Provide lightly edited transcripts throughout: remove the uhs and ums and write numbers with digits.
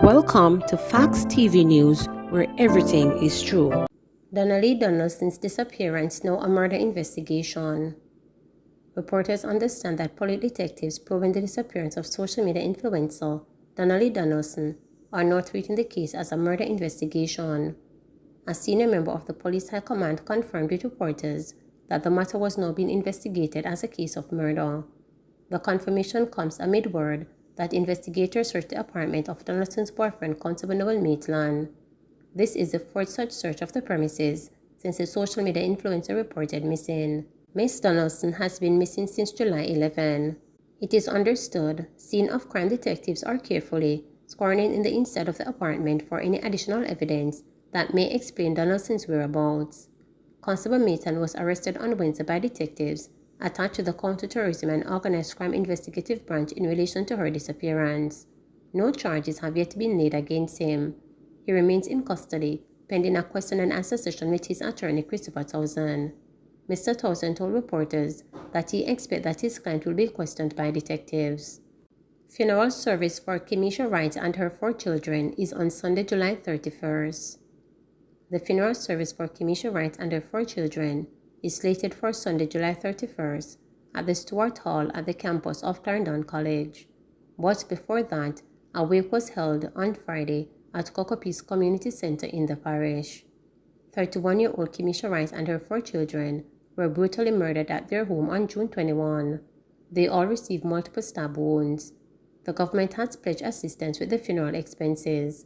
Welcome to Facts TV News, where everything is true. Donnelly Donaldson's disappearance, now a murder investigation. Reporters understand that police detectives probing the disappearance of social media influencer Donnelly Donaldson are now treating the case as a murder investigation. A senior member of the police high command confirmed with reporters that the matter was now being investigated as a case of murder. The confirmation comes amid word that investigators searched the apartment of Donaldson's boyfriend, Constable Noel Maitland. This is the fourth such search of the premises since the social media influencer reported missing. Miss Donaldson has been missing since July 11. It is understood scene of crime detectives are carefully scouring in the inside of the apartment for any additional evidence that may explain Donaldson's whereabouts. Constable Maitland was arrested on Wednesday by detectives attached to the Counterterrorism and Organized Crime Investigative Branch in relation to her disappearance. No charges have yet been laid against him. He remains in custody, pending a question and answer session with his attorney, Christopher Towson. Mr. Towson told reporters that he expects that his client will be questioned by detectives. Funeral service for Kimisha Wright and her 4 children is on Sunday, July 31st. The funeral service for Kimisha Wright and her 4 children is slated for Sunday, July 31st at the Stuart Hall at the campus of Clarendon College. But before that, a wake was held on Friday at Cocopis Community Center in the parish. 31-year-old Kimisha Wright and her 4 children were brutally murdered at their home on June 21. They all received multiple stab wounds. The government has pledged assistance with the funeral expenses.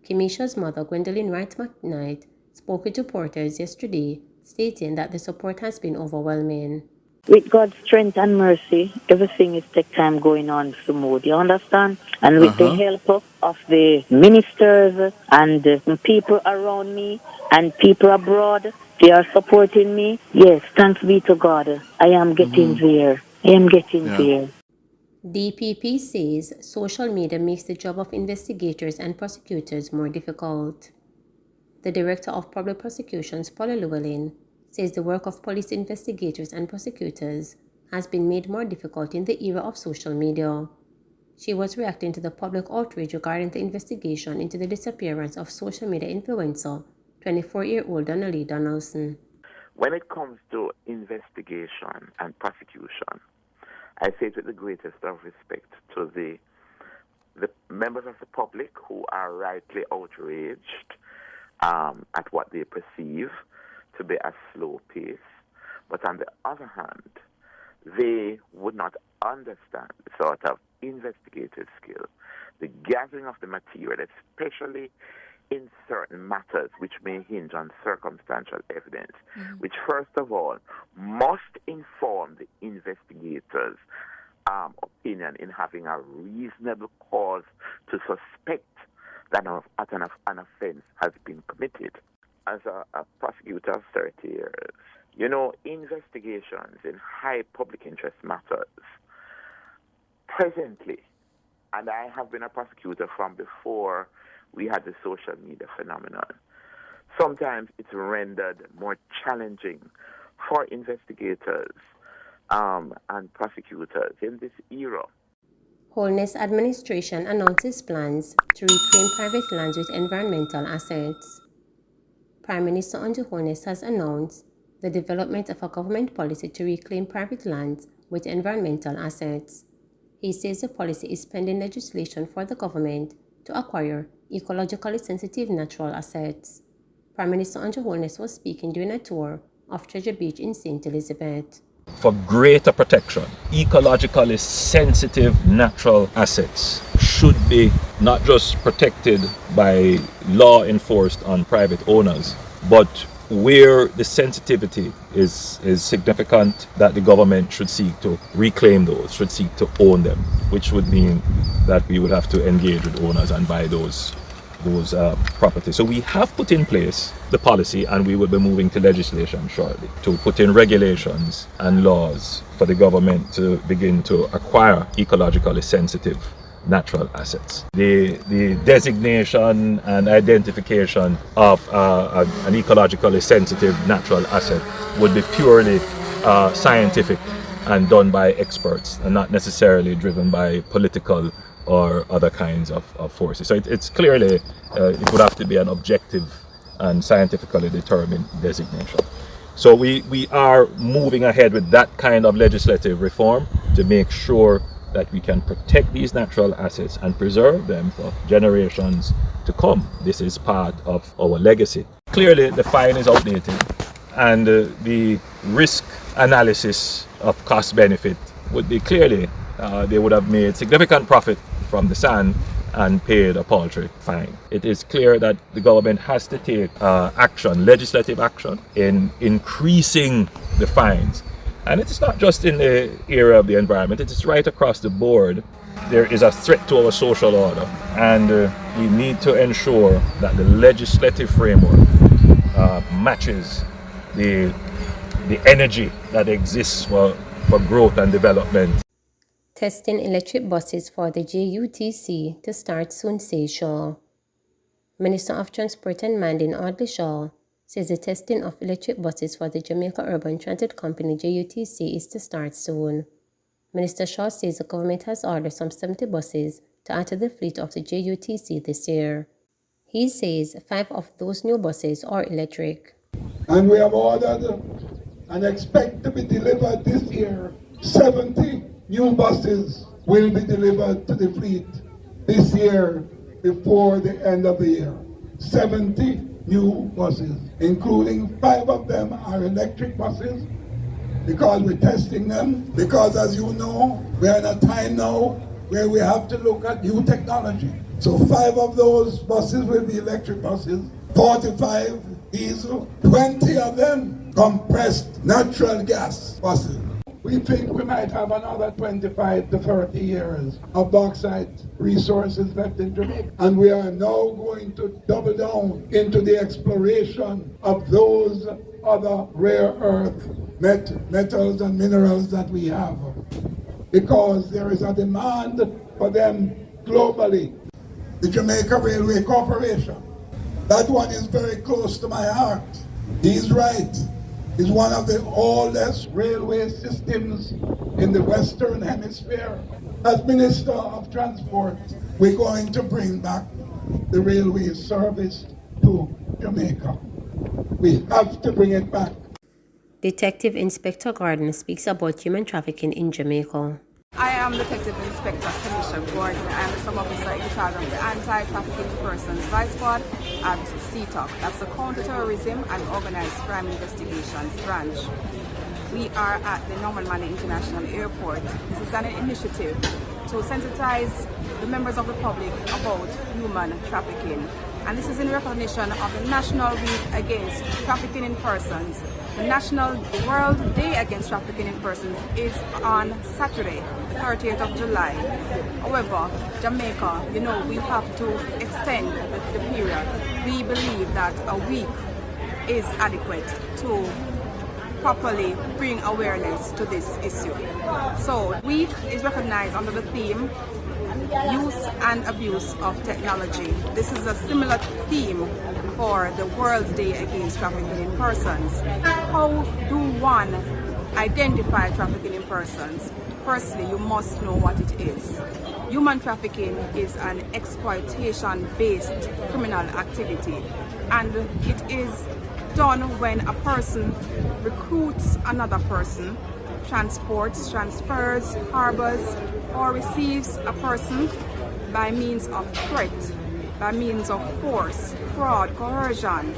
Kimisha's mother, Gwendolyn Wright McKnight, spoke with reporters yesterday, stating that the support has been overwhelming. With God's strength and mercy, everything is take time going on smooth, you understand? And with the help of the ministers and the people around me and people abroad, they are supporting me. Yes, thanks be to God. I am getting there. there. DPP says social media makes the job of investigators and prosecutors more difficult. The Director of Public Prosecutions, Paula Llewellyn, says the work of police investigators and prosecutors has been made more difficult in the era of social media. She was reacting to the public outrage regarding the investigation into the disappearance of social media influencer, 24-year-old Donnelly Donaldson. When it comes to investigation and prosecution, I say it with the greatest of respect to the members of the public who are rightly outraged at what they perceive to be a slow pace. But on the other hand, they would not understand the sort of investigative skill, the gathering of the material, especially in certain matters which may hinge on circumstantial evidence, which first of all must inform the investigators' opinion in having a reasonable cause to suspect that an offense has been committed. As a prosecutor of 30 years, investigations in high public interest matters presently, and I have been a prosecutor from before we had the social media phenomenon, sometimes it's rendered more challenging for investigators and prosecutors in this era. Holness Administration announces plans to reclaim private lands with environmental assets. Prime Minister Andrew Holness has announced the development of a government policy to reclaim private lands with environmental assets. He says the policy is pending legislation for the government to acquire ecologically sensitive natural assets. Prime Minister Andrew Holness was speaking during a tour of Treasure Beach in St. Elizabeth. For greater protection, ecologically sensitive natural assets should be not just protected by law enforced on private owners, but where the sensitivity is significant, that the government should seek to reclaim those, should seek to own them, which would mean that we would have to engage with owners and buy those properties. So we have put in place the policy, and we will be moving to legislation shortly to put in regulations and laws for the government to begin to acquire ecologically sensitive natural assets. The designation and identification of an ecologically sensitive natural asset would be purely scientific and done by experts, and not necessarily driven by political or other kinds of forces. So it's clearly, it would have to be an objective and scientifically determined designation. So we are moving ahead with that kind of legislative reform to make sure that we can protect these natural assets and preserve them for generations to come. This is part of our legacy. Clearly, the fine is outdated, and the risk analysis of cost benefit would be clearly they would have made significant profit from the sand and paid a paltry fine. It is clear that the government has to take action, legislative action, in increasing the fines. And it's not just in the area of the environment, it is right across the board. There is a threat to our social order, and we need to ensure that the legislative framework matches the energy that exists for growth and development. Testing electric buses for the JUTC to start soon, says Shaw. Minister of Transport and Mandin Audley Shaw says the testing of electric buses for the Jamaica Urban Transit Company JUTC is to start soon. Minister Shaw says the government has ordered some 70 buses to add to the fleet of the JUTC this year. He says 5 of those new buses are electric. And we have ordered and expect to be delivered this year. 70 new buses will be delivered to the fleet this year before the end of the year. 70 new buses, including 5 of them are electric buses, because we're testing them. Because as you know, we're in a time now where we have to look at new technology. So 5 of those buses will be electric buses, 45 diesel, 20 of them compressed natural gas buses. We think we might have another 25 to 30 years of bauxite resources left in Jamaica. And we are now going to double down into the exploration of those other rare earth metals and minerals that we have, because there is a demand for them globally. The Jamaica Railway Corporation, that one is very close to my heart. He's right. It's one of the oldest railway systems in the Western Hemisphere. As Minister of Transport, we're going to bring back the railway service to Jamaica. We have to bring it back. Detective Inspector Gordon speaks about human trafficking in Jamaica. I am Detective Inspector Kimisha Wright. I am the sub officer in charge of the Anti-Trafficking Persons Vice Squad at CTOC. That's the Counter-Terrorism and Organized Crime Investigations Branch. We are at the Norman Manley International Airport. This is an initiative to sensitize the members of the public about human trafficking. And this is in recognition of the National Week Against Trafficking in Persons. The World Day Against Trafficking in Persons is on Saturday, the 30th of July. However, Jamaica, we have to extend the period. We believe that a week is adequate to properly bring awareness to this issue. So, week is recognized under the theme Use and Abuse of Technology. This is a similar theme for the World Day Against Trafficking in Persons. How do one identify trafficking in persons? Firstly, you must know what it is. Human trafficking is an exploitation-based criminal activity, and it is done when a person recruits another person, transports, transfers, harbors, or receives a person by means of threat, by means of force, fraud, coercion,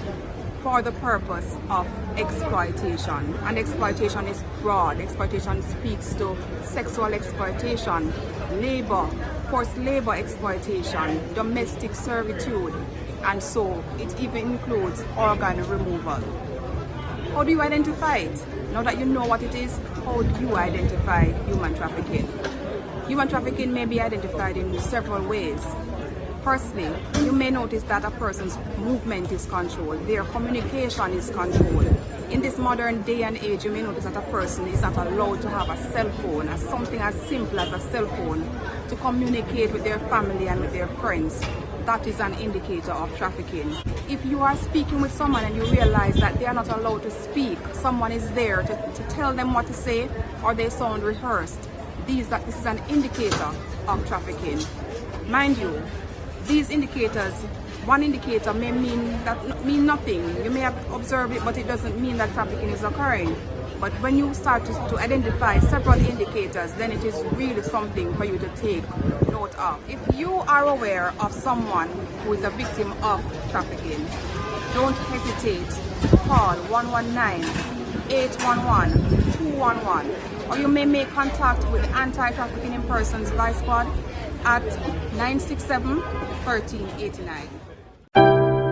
for the purpose of exploitation. And exploitation is broad. Exploitation speaks to sexual exploitation, labor, forced labor exploitation, domestic servitude, and so it even includes organ removal. How do you identify it? Now that you know what it is, how do you identify human trafficking? Human trafficking may be identified in several ways. Firstly, you may notice that a person's movement is controlled, their communication is controlled. In this modern day and age, you may notice that a person is not allowed to have a cell phone, as something as simple as a cell phone, to communicate with their family and with their friends. That is an indicator of trafficking. If you are speaking with someone and you realize that they are not allowed to speak, someone is there to tell them what to say, or they sound rehearsed, this is an indicator of trafficking. Mind you, these indicators, one indicator may mean nothing. You may have observed it, but it doesn't mean that trafficking is occurring. But when you start to identify several indicators, then it is really something for you to take note of. If you are aware of someone who is a victim of trafficking, don't hesitate to call 119-811-211, or you may make contact with the Anti-Trafficking in Persons Vice Squad at 967-1389.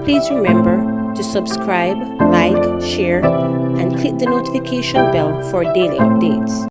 Please remember to subscribe, like, share, and click the notification bell for daily updates.